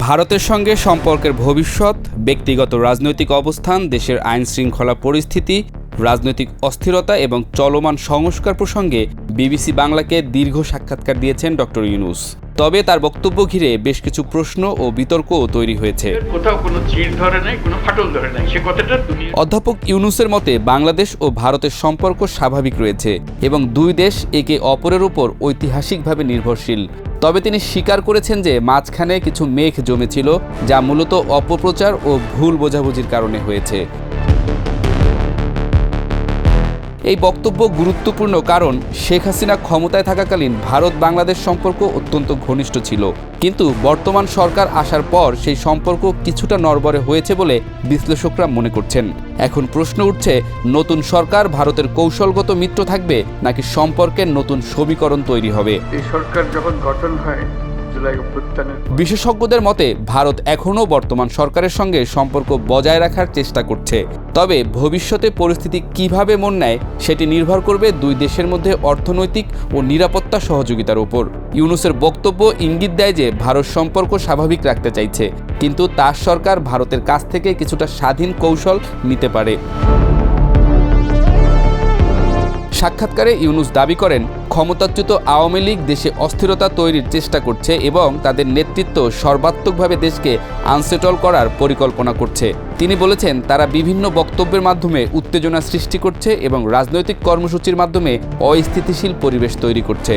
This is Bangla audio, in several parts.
ভারতের সঙ্গে সম্পর্কের ভবিষ্যৎ, ব্যক্তিগত রাজনৈতিক অবস্থান, দেশের আইনশৃঙ্খলা পরিস্থিতি, রাজনৈতিক অস্থিরতা এবং চলমান সংস্কার প্রসঙ্গে বিবিসি বাংলাকে দীর্ঘ সাক্ষাৎকার দিয়েছেন ডক্টর ইউনূস। তবে তার বক্তব্য ঘিরে বেশ কিছু প্রশ্ন ও বিতর্কও তৈরি হয়েছে। অধ্যাপক ইউনূসের মতে বাংলাদেশ ও ভারতের সম্পর্ক স্বাভাবিক রয়েছে এবং দুই দেশ একে অপরের উপর ঐতিহাসিকভাবে নির্ভরশীল। তবে তিনি স্বীকার করেছেন যে মাঝখানে কিছু মেঘ জমেছিল, যা মূলত অপপ্রচার ও ভুল বোঝাবুঝির কারণে হয়েছে। এই বক্তব্য গুরুত্বপূর্ণ কারণ শেখ হাসিনা ক্ষমতায় থাকাকালীন ভারত বাংলাদেশ সম্পর্ক অত্যন্ত ঘনিষ্ঠ ছিল, কিন্তু বর্তমান সরকার আসার পর সেই সম্পর্ক কিছুটা নড়বড়ে হয়েছে বলে বিশ্লেষকরা মনে করছেন। এখন প্রশ্ন উঠছে, নতুন সরকার ভারতের কৌশলগত মিত্র থাকবে নাকি সম্পর্কের নতুন সমীকরণ তৈরি হবে? এই সরকার যখন গঠন হয়, বিশেষজ্ঞদের মতে ভারত এখনও বর্তমান সরকারের সঙ্গে সম্পর্ক বজায় রাখার চেষ্টা করছে। তবে ভবিষ্যতে পরিস্থিতি কিভাবে মোড় নেয় সেটি নির্ভর করবে দুই দেশের মধ্যে অর্থনৈতিক ও নিরাপত্তা সহযোগিতার উপর। ইউনূসের বক্তব্য ইঙ্গিত দেয় যে ভারত সম্পর্ক স্বাভাবিক রাখতে চাইছে, কিন্তু তার সরকার ভারতের কাছ থেকে কিছুটা স্বাধীন কৌশল নিতে পারে। সাক্ষাৎকারে ইউনূস দাবি করেন, ক্ষমতাচ্যুত আওয়ামী লীগ দেশে অস্থিরতা তৈরির চেষ্টা করছে এবং তাদের নেতৃত্ব সর্বাত্মকভাবে দেশকে আনসেটল করার পরিকল্পনা করছে। তিনি বলেছেন, তারা বিভিন্ন বক্তব্যের মাধ্যমে উত্তেজনা সৃষ্টি করছে এবং রাজনৈতিক কর্মসূচির মাধ্যমে অস্থিতিশীল পরিবেশ তৈরি করছে।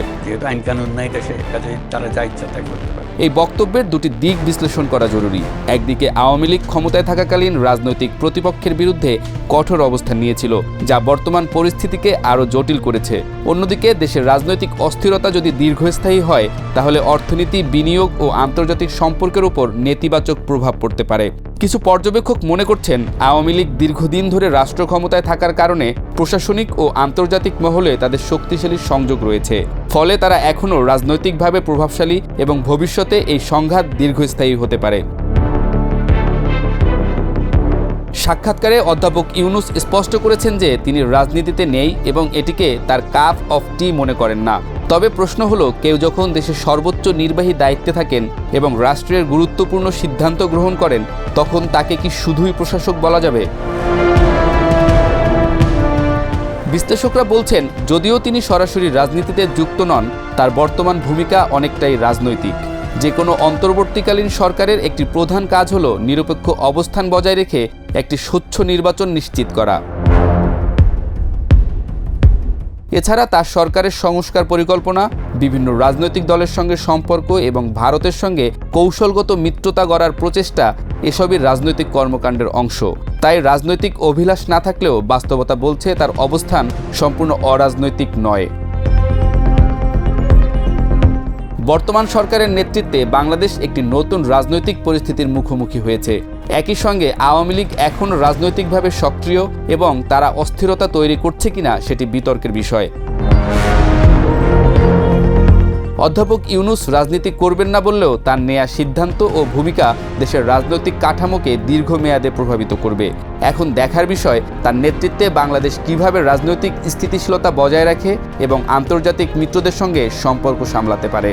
এই বক্তব্যের দুটি দিক বিশ্লেষণ করা জরুরি। একদিকে আওয়ামী লীগ ক্ষমতায় থাকাকালীন রাজনৈতিক প্রতিপক্ষের বিরুদ্ধে কঠোর অবস্থান নিয়েছিল, যা বর্তমান পরিস্থিতিকে আরও জটিল করেছে। অন্যদিকে দেশের রাজনৈতিক অস্থিরতা যদি দীর্ঘস্থায়ী হয়, তাহলে অর্থনীতি, বিনিয়োগ ও আন্তর্জাতিক সম্পর্কের উপর নেতিবাচক প্রভাব পড়তে পারে। কিছু পর্যবেক্ষক মনে করছেন, আওয়ামী লীগ দীর্ঘদিন ধরে রাষ্ট্র ক্ষমতায় থাকার কারণে প্রশাসনিক ও আন্তর্জাতিক মহলে তাদের শক্তিশালী সংযোগ রয়েছে। ফলে তারা এখনও রাজনৈতিকভাবে প্রভাবশালী এবং ভবিষ্যতে এই সংঘাত দীর্ঘস্থায়ী হতে পারে। সাক্ষাৎকারে অধ্যাপক ইউনূস স্পষ্ট করেছেন যে তিনি রাজনীতিতে নেই এবং এটিকে তার কাপ অফ টি মনে করেন না। তবে প্রশ্ন হলো, কেউ যখন দেশের সর্বোচ্চ নির্বাহী দায়িত্বে থাকেন এবং রাষ্ট্রের গুরুত্বপূর্ণ সিদ্ধান্ত গ্রহণ করেন, তখন তাকে কি শুধুই প্রশাসক বলা যাবে? বিশ্লেষকরা বলছেন, যদিও তিনি সরাসরি রাজনীতিতে যুক্ত নন, তার বর্তমান ভূমিকা অনেকটাই রাজনৈতিক। যে কোনো অন্তর্বর্তীকালীন সরকারের একটি প্রধান কাজ হলো নিরপেক্ষ অবস্থান বজায় রেখে একটি স্বচ্ছ নির্বাচন নিশ্চিত করা। এছাড়া তার সরকারের সংস্কার পরিকল্পনা, বিভিন্ন রাজনৈতিক দলের সঙ্গে সম্পর্ক এবং ভারতের সঙ্গে কৌশলগত মিত্রতা গড়ার প্রচেষ্টা এসবই রাজনৈতিক কর্মকাণ্ডের অংশ। তাই রাজনৈতিক অভিলাষ না থাকলেও বাস্তবতা বলছে তার অবস্থান সম্পূর্ণ অরাজনৈতিক নয়। বর্তমান সরকারের নেতৃত্বে বাংলাদেশ একটি নতুন রাজনৈতিক পরিস্থিতির মুখোমুখি হয়েছে। একই সঙ্গে আওয়ামী লীগ এখনও রাজনৈতিকভাবে সক্রিয় এবং তারা অস্থিরতা তৈরি করছে কিনা সেটি বিতর্কের বিষয়। অধ্যাপক ইউনূস রাজনীতি করবেন না বললেও তার নেয়া সিদ্ধান্ত ও ভূমিকা দেশের রাজনৈতিক কাঠামোকে দীর্ঘমেয়াদে প্রভাবিত করবে। এখন দেখার বিষয়, তার নেতৃত্বে বাংলাদেশ কিভাবে রাজনৈতিক স্থিতিশীলতা বজায় রাখে এবং আন্তর্জাতিক মিত্রদের সঙ্গে সম্পর্ক সামলাতে পারে।